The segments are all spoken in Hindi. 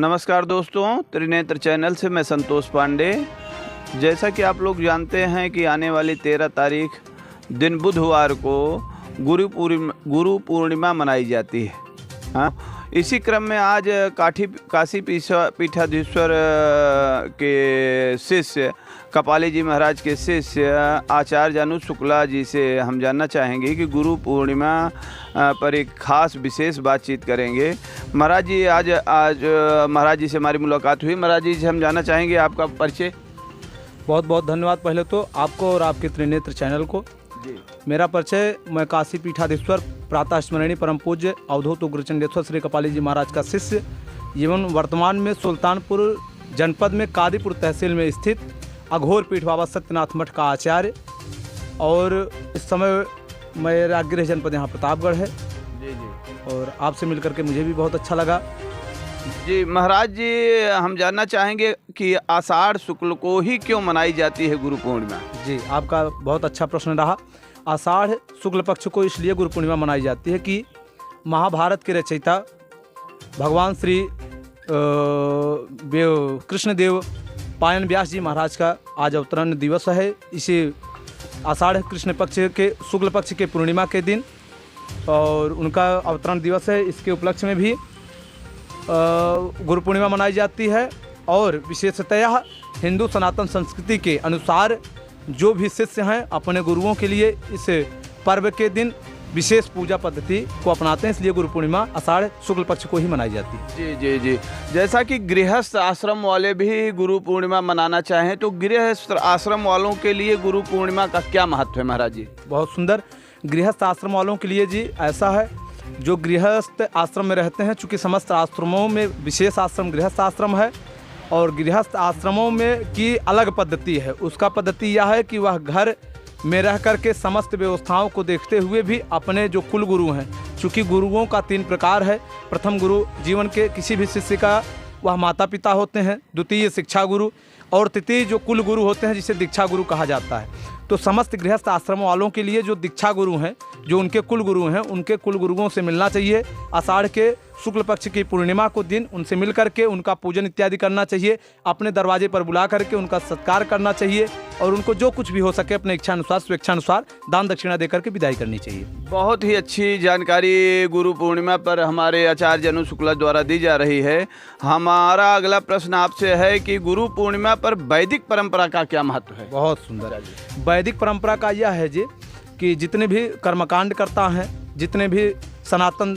नमस्कार दोस्तों, त्रिनेत्र चैनल से मैं संतोष पांडे। जैसा कि आप लोग जानते हैं कि आने वाली 13 तारीख दिन बुधवार को गुरु पूर्णिमा मनाई जाती है। हाँ, इसी क्रम में आज काशी पीठाधीश्वर के शिष्य कपाली जी महाराज के शिष्य आचार्य जानू शुक्ला जी से हम जानना चाहेंगे कि गुरु पूर्णिमा पर एक खास विशेष बातचीत करेंगे। महाराज जी आज महाराज जी से हमारी मुलाकात हुई। महाराज जी से हम जानना चाहेंगे आपका परिचय। बहुत बहुत धन्यवाद पहले तो आपको और आपके त्रिनेत्र चैनल को जी। मेरा परिचय, मैं काशी पीठाधीश्वर प्रातः स्मरणीय परम पूज्य अवधूत उग्रचंडेश्वर श्री कपाली जी महाराज का शिष्य एवं वर्तमान में सुल्तानपुर जनपद में कादीपुर तहसील में स्थित अघोर पीठ बाबा सत्यनाथ मठ का आचार्य, और इस समय मेरा गृह जनपद यहाँ प्रतापगढ़ है। जी जी। और आपसे मिलकर के मुझे भी बहुत अच्छा लगा। जी महाराज जी, हम जानना चाहेंगे कि आषाढ़ शुक्ल को ही क्यों मनाई जाती है गुरु पूर्णिमा। जी, आपका बहुत अच्छा प्रश्न रहा। आषाढ़ शुक्ल पक्ष को इसलिए गुरु पूर्णिमा मनाई जाती है कि महाभारत के रचयिता भगवान श्री कृष्णदेव पायन व्यास जी महाराज का आज अवतरण दिवस है। इसे आषाढ़ कृष्ण पक्ष के शुक्ल पक्ष के पूर्णिमा के दिन और उनका अवतरण दिवस है। इसके उपलक्ष्य में भी गुरु पूर्णिमा मनाई जाती है। और विशेषतः हिंदू सनातन संस्कृति के अनुसार जो भी शिष्य हैं अपने गुरुओं के लिए इस पर्व के दिन विशेष पूजा पद्धति को अपनाते हैं, इसलिए गुरु पूर्णिमा आषाढ़ शुक्ल पक्ष को ही मनाई जाती है। जी जी जी। जैसा कि गृहस्थ आश्रम वाले भी गुरु पूर्णिमा मनाना चाहें तो गृहस्थ आश्रम वालों के लिए गुरु पूर्णिमा का क्या महत्व है महाराज जी। बहुत सुंदर। गृहस्थ आश्रम वालों के लिए जी ऐसा है, जो गृहस्थ आश्रम में रहते हैं, चूँकि समस्त आश्रमों में विशेष आश्रम गृहस्थ आश्रम है और गृहस्थ आश्रमों में की अलग पद्धति है। उसका पद्धति यह है कि वह घर में रह करके समस्त व्यवस्थाओं को देखते हुए भी अपने जो कुल गुरु हैं, चूँकि गुरुओं का 3 प्रकार है। प्रथम गुरु जीवन के किसी भी शिष्य का वह माता पिता होते हैं, द्वितीय शिक्षा गुरु और तृतीय जो कुल गुरु होते हैं जिसे दीक्षा गुरु कहा जाता है। तो समस्त गृहस्थ आश्रम वालों के लिए जो दीक्षा गुरु हैं, जो उनके कुल गुरु हैं, उनके कुल गुरुओं से मिलना चाहिए। आषाढ़ के शुक्ल पक्ष की पूर्णिमा को दिन उनसे मिल करके उनका पूजन इत्यादि करना चाहिए। अपने दरवाजे पर बुला करके उनका सत्कार करना चाहिए और उनको जो कुछ भी हो सके अपने इच्छानुसार स्वेच्छानुसार दान दक्षिणा देकर के विदाई करनी चाहिए। बहुत ही अच्छी जानकारी गुरु पूर्णिमा पर हमारे आचार्य जानू शुक्ला द्वारा दी जा रही है। हमारा अगला प्रश्न आपसे है कि गुरु पूर्णिमा पर वैदिक परंपरा का क्या महत्व है। बहुत सुंदर। वैदिक परंपरा का यह है जी कि जितने भी कर्मकांड करता हैं, जितने भी सनातन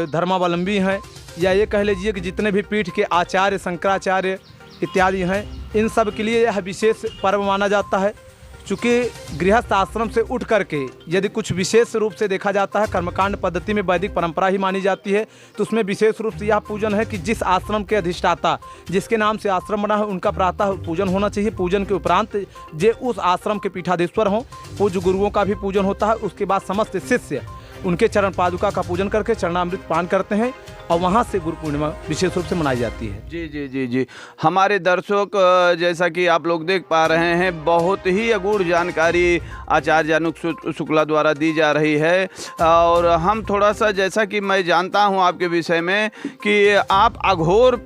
धर्मावलंबी हैं, या ये कह लीजिए कि जितने भी पीठ के आचार्य शंकराचार्य इत्यादि हैं, इन सब के लिए यह विशेष पर्व माना जाता है। चूँकि गृहस्थ आश्रम से उठ करके यदि कुछ विशेष रूप से देखा जाता है, कर्मकांड पद्धति में वैदिक परंपरा ही मानी जाती है, तो उसमें विशेष रूप से यह पूजन है कि जिस आश्रम के अधिष्ठाता जिसके नाम से आश्रम बना है उनका प्रातः पूजन होना चाहिए। पूजन के उपरांत जे उस आश्रम के पीठाधीश्वर हों, पूज्य गुरुओं का भी पूजन होता है। उसके बाद समस्त शिष्य उनके चरण पादुका का पूजन करके चरणामृत पान करते हैं और वहाँ से गुरु पूर्णिमा विशेष रूप से मनाई जाती है। जी जी जी जी। हमारे दर्शक जैसा कि आप लोग देख पा रहे हैं, बहुत ही अगूढ़ जानकारी आचार्य जानू शुक्ला द्वारा दी जा रही है। और हम थोड़ा सा, जैसा कि मैं जानता हूं आपके विषय में कि आप अघोरी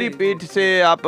पीठ से आप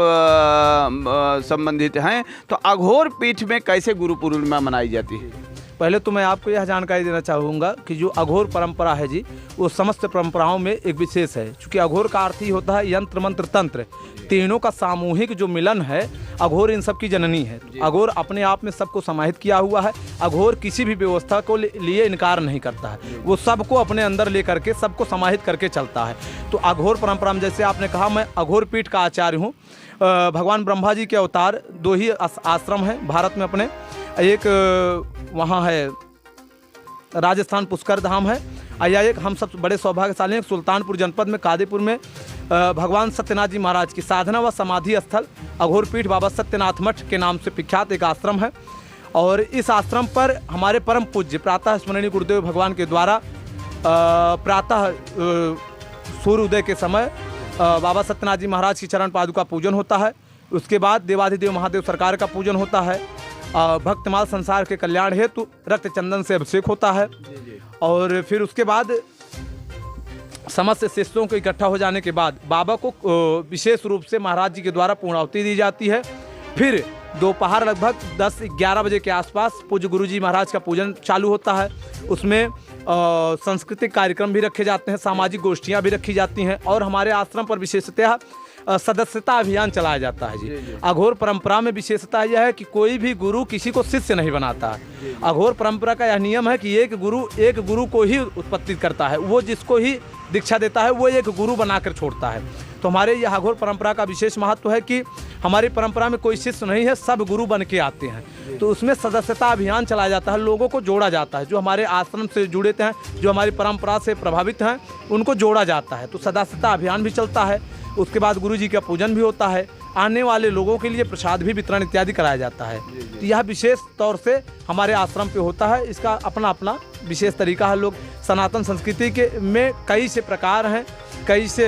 संबंधित हैं, तो अघोर पीठ में कैसे गुरु पूर्णिमा मनाई जाती है। पहले तो मैं आपको यह जानकारी देना चाहूँगा कि जो अघोर परंपरा है जी, वो समस्त परंपराओं में एक विशेष है। क्योंकि अघोर का अर्थ ही होता है यंत्र मंत्र तंत्र, तीनों का सामूहिक जो मिलन है। अघोर इन सब की जननी है। अघोर अपने आप में सबको समाहित किया हुआ है। अघोर किसी भी व्यवस्था को लिए इनकार नहीं करता है, वो सबको अपने अंदर ले करके सबको समाहित करके चलता है। तो अघोर परंपरा में, जैसे आपने कहा, मैं अघोर पीठ का आचार्य हूँ। भगवान ब्रह्मा जी के अवतार 2 ही आश्रम हैं भारत में अपने। एक वहाँ है राजस्थान पुष्कर धाम है, या एक हम सब बड़े सौभाग्यशाली हैं सुल्तानपुर जनपद में कादीपुर में भगवान सत्यनाथ जी महाराज की साधना व समाधि स्थल अघोर पीठ बाबा सत्यनाथ मठ के नाम से विख्यात एक आश्रम है। और इस आश्रम पर हमारे परम पूज्य प्रातः स्मरणीय गुरुदेव भगवान के द्वारा प्रातः सूर्योदय के समय बाबा सत्यनाथ जी महाराज की चरण पादुका पूजन होता है। उसके बाद देवाधिदेव महादेव सरकार का पूजन होता है। भक्तमाल संसार के कल्याण हेतु रक्त चंदन से अभिषेक होता है। और फिर उसके बाद समस्त शिष्यों को इकट्ठा हो जाने के बाद बाबा को विशेष रूप से महाराज जी के द्वारा पूर्णाहुति दी जाती है। फिर दोपहर लगभग 10-11 बजे के आसपास पूज्य गुरु जी महाराज का पूजन चालू होता है। उसमें सांस्कृतिक कार्यक्रम भी रखे जाते हैं, सामाजिक गोष्ठियाँ भी रखी जाती हैं और हमारे आश्रम पर विशेषतः सदस्यता अभियान चलाया जाता है जी। अघोर परंपरा में विशेषता यह है कि कोई भी गुरु किसी को शिष्य नहीं बनाता है। अघोर परंपरा का यह नियम है कि एक गुरु को ही उत्पत्ति करता है, वो जिसको ही दीक्षा देता है वो एक गुरु बनाकर छोड़ता है। तो हमारे यह अघोर परंपरा का विशेष महत्व है कि हमारी परंपरा में कोई शिष्य नहीं है, सब गुरु बन के आते हैं। तो उसमें सदस्यता अभियान चलाया जाता है, लोगों को जोड़ा जाता है, जो हमारे आश्रम से जुड़े हैं, जो हमारी परंपरा से प्रभावित हैं, उनको जोड़ा जाता है। तो सदस्यता अभियान भी चलता है। उसके बाद गुरु जी का पूजन भी होता है, आने वाले लोगों के लिए प्रसाद भी वितरण इत्यादि कराया जाता है। तो यह विशेष तौर से हमारे आश्रम पे होता है। इसका अपना अपना विशेष तरीका है। लोग सनातन संस्कृति के में कई से प्रकार हैं, कई से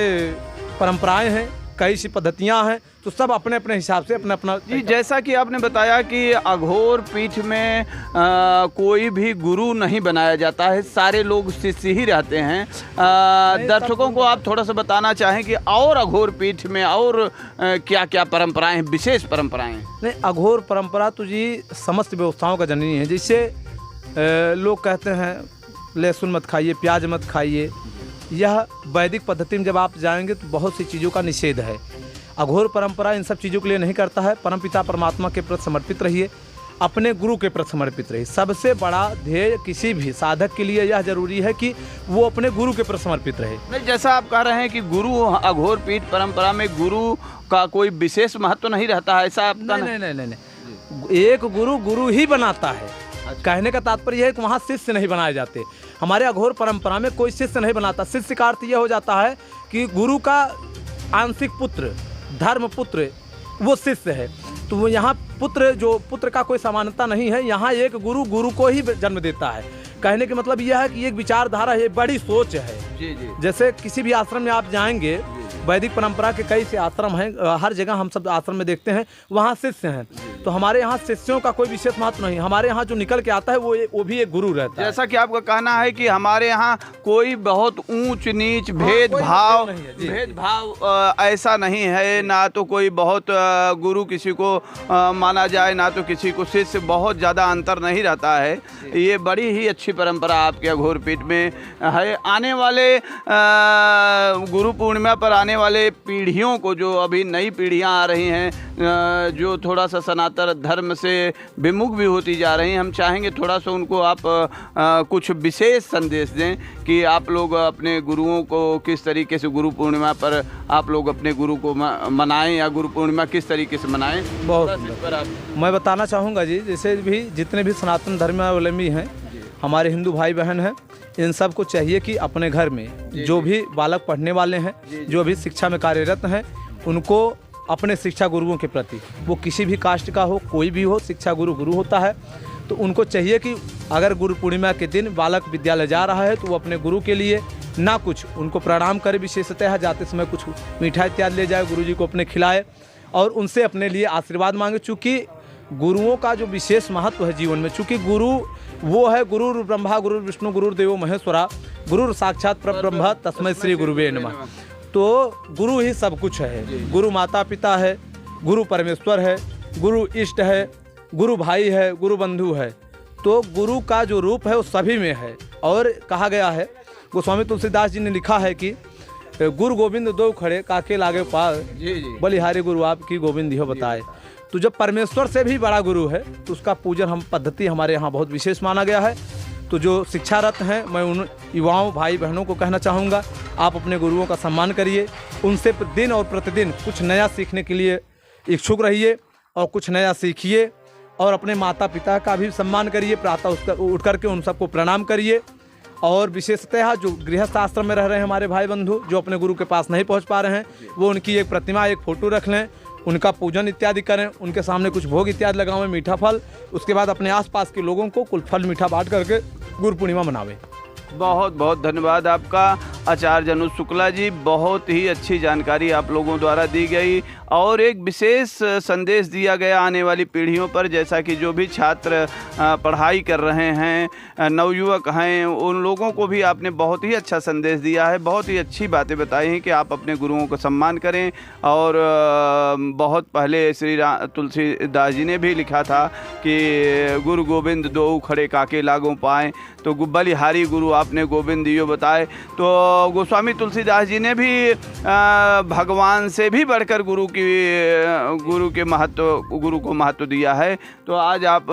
परंपराएं हैं, कई सी पद्धतियां हैं, तो सब अपने अपने हिसाब से अपना अपना। जी, जैसा कि आपने बताया कि अघोर पीठ में कोई भी गुरु नहीं बनाया जाता है, सारे लोग शिष्य ही रहते हैं। दर्शकों को आप थोड़ा सा बताना चाहें कि और अघोर पीठ में और क्या क्या परंपराएं हैं, विशेष परंपराएं? नहीं, अघोर परंपरा तो जी समस्त व्यवस्थाओं का जननी है। जैसे लोग कहते हैं लहसुन मत खाइए, प्याज मत खाइए, यह वैदिक पद्धति में जब आप जाएंगे तो बहुत सी चीज़ों का निषेध है। अघोर परंपरा इन सब चीज़ों के लिए नहीं करता है। परमपिता परमात्मा के प्रति समर्पित रहिए, अपने गुरु के प्रति समर्पित रहिए। सबसे बड़ा ध्येय किसी भी साधक के लिए यह जरूरी है कि वो अपने गुरु के प्रति समर्पित रहे। नहीं, जैसा आप कह रहे हैं कि गुरु अघोर पीठ परंपरा में गुरु का कोई विशेष महत्व नहीं रहता है, ऐसा आपका? नहीं, एक गुरु ही बनाता है। कहने का तात्पर्य यह है कि वहाँ शिष्य नहीं बनाए जाते। हमारे अघोर परंपरा में कोई शिष्य नहीं बनाता। शिष्य का अर्थ यह हो जाता है कि गुरु का आंशिक पुत्र, धर्म पुत्र, वो शिष्य है। तो वो यहाँ पुत्र का कोई समानता नहीं है। यहाँ एक गुरु को ही जन्म देता है। कहने का मतलब यह है कि एक विचारधारा है, बड़ी सोच है। जी जी। जैसे किसी भी आश्रम में आप जाएंगे, वैदिक परंपरा के कई से आश्रम हैं, हर जगह हम सब आश्रम में देखते हैं वहाँ शिष्य हैं। तो हमारे यहाँ शिष्यों का कोई विशेष महत्व नहीं। हमारे यहाँ जो निकल के आता है वो भी एक गुरु रहता है। जैसा कि आपका कहना है कि हमारे यहाँ कोई बहुत ऊंच नीच भेदभाव ऐसा नहीं है, ना तो कोई बहुत गुरु किसी को माना जाए, ना तो किसी को शिष्य, बहुत ज़्यादा अंतर नहीं रहता है। ये बड़ी ही अच्छी परंपरा आपके अघोर पीठ में है। आने वाले गुरु पूर्णिमा पर आने वाले पीढ़ियों को, जो अभी नई पीढ़ियां आ रही हैं, जो थोड़ा सा सनातन धर्म से विमुख भी होती जा रही हैं, हम चाहेंगे थोड़ा सा उनको आप कुछ विशेष संदेश दें कि आप लोग अपने गुरुओं को किस तरीके से गुरु पूर्णिमा पर आप लोग अपने गुरु को मनाएं, या गुरु पूर्णिमा किस तरीके से मनाएं। बहुत मैं बताना चाहूँगा जी, जैसे भी जितने भी सनातन धर्मावलंबी हैं, हमारे हिंदू भाई बहन हैं, इन सब को चाहिए कि अपने घर में जो भी बालक पढ़ने वाले हैं, जो भी शिक्षा में कार्यरत हैं, उनको अपने शिक्षा गुरुओं के प्रति, वो किसी भी कास्ट का हो, कोई भी हो, शिक्षा गुरु होता है। तो उनको चाहिए कि अगर गुरु पूर्णिमा के दिन बालक विद्यालय जा रहा है तो वो अपने गुरु के लिए ना कुछ उनको प्रणाम करे, विशेषतः जाते समय कुछ मीठा इत्यादि ले जाए, गुरु जी को अपने खिलाए और उनसे अपने लिए आशीर्वाद मांगे। चूँकि गुरुओं का जो विशेष महत्व है जीवन में, चूँकि गुरु वो है गुरु ब्रह्मा गुरु विष्णु गुरु देवो महेश्वरा, गुरु साक्षात परब्रह्म तस्मै श्री गुरुवे नमः। तो गुरु ही सब कुछ है। गुरु माता पिता है, गुरु परमेश्वर है, गुरु इष्ट है, गुरु भाई है, गुरु बंधु है। तो गुरु का जो रूप है वो सभी में है। और कहा गया है, गोस्वामी तुलसीदास जी ने लिखा है कि गुरु गोविंद दो खड़े काके लागे पार, बलिहारी गुरु आपकी गोविंद हो बताए। तो जब परमेश्वर से भी बड़ा गुरु है तो उसका पूजन हम पद्धति हमारे यहाँ बहुत विशेष माना गया है। तो जो शिक्षारत हैं, मैं उन युवाओं भाई बहनों को कहना चाहूँगा, आप अपने गुरुओं का सम्मान करिए, उनसे दिन और प्रतिदिन कुछ नया सीखने के लिए इच्छुक रहिए और कुछ नया सीखिए। और अपने माता पिता का भी सम्मान करिए, प्रातः उठ करके उन सबको प्रणाम करिए। और विशेषतः जो गृहस्थ आश्रम में रह रहे हैं हमारे भाई बंधु, जो अपने गुरु के पास नहीं पहुंच पा रहे हैं, वो उनकी एक प्रतिमा, एक फ़ोटो रख लें, उनका पूजन इत्यादि करें, उनके सामने कुछ भोग इत्यादि लगावें, मीठा फल। उसके बाद अपने आसपास के लोगों को कुल फल मीठा बांट करके गुरु पूर्णिमा मनावें। बहुत बहुत धन्यवाद आपका आचार्य अनुज शुक्ला जी, बहुत ही अच्छी जानकारी आप लोगों द्वारा दी गई। और एक विशेष संदेश दिया गया आने वाली पीढ़ियों पर, जैसा कि जो भी छात्र पढ़ाई कर रहे हैं, नवयुवक हैं, उन लोगों को भी आपने बहुत ही अच्छा संदेश दिया है, बहुत ही अच्छी बातें बताई हैं कि आप अपने गुरुओं का सम्मान करें। और बहुत पहले तुलसीदास जी ने भी लिखा था कि गुरु गोविंद दो खड़े काके लागों पाएँ, तो बलिहारी गुरु आपने गोविंद दियो बताए। तो गोस्वामी तुलसीदास जी ने भी भगवान से भी बढ़कर गुरु को महत्व दिया है। तो आज आप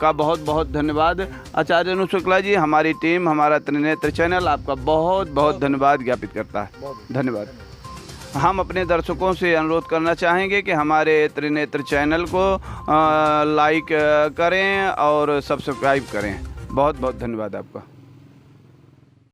का बहुत बहुत धन्यवाद आचार्य अनु शुक्ला जी। हमारी टीम, हमारा त्रिनेत्र चैनल आपका बहुत बहुत धन्यवाद ज्ञापित करता है। धन्यवाद। हम अपने दर्शकों से अनुरोध करना चाहेंगे कि हमारे त्रिनेत्र चैनल को लाइक करें और सब्सक्राइब करें। बहुत बहुत धन्यवाद आपका।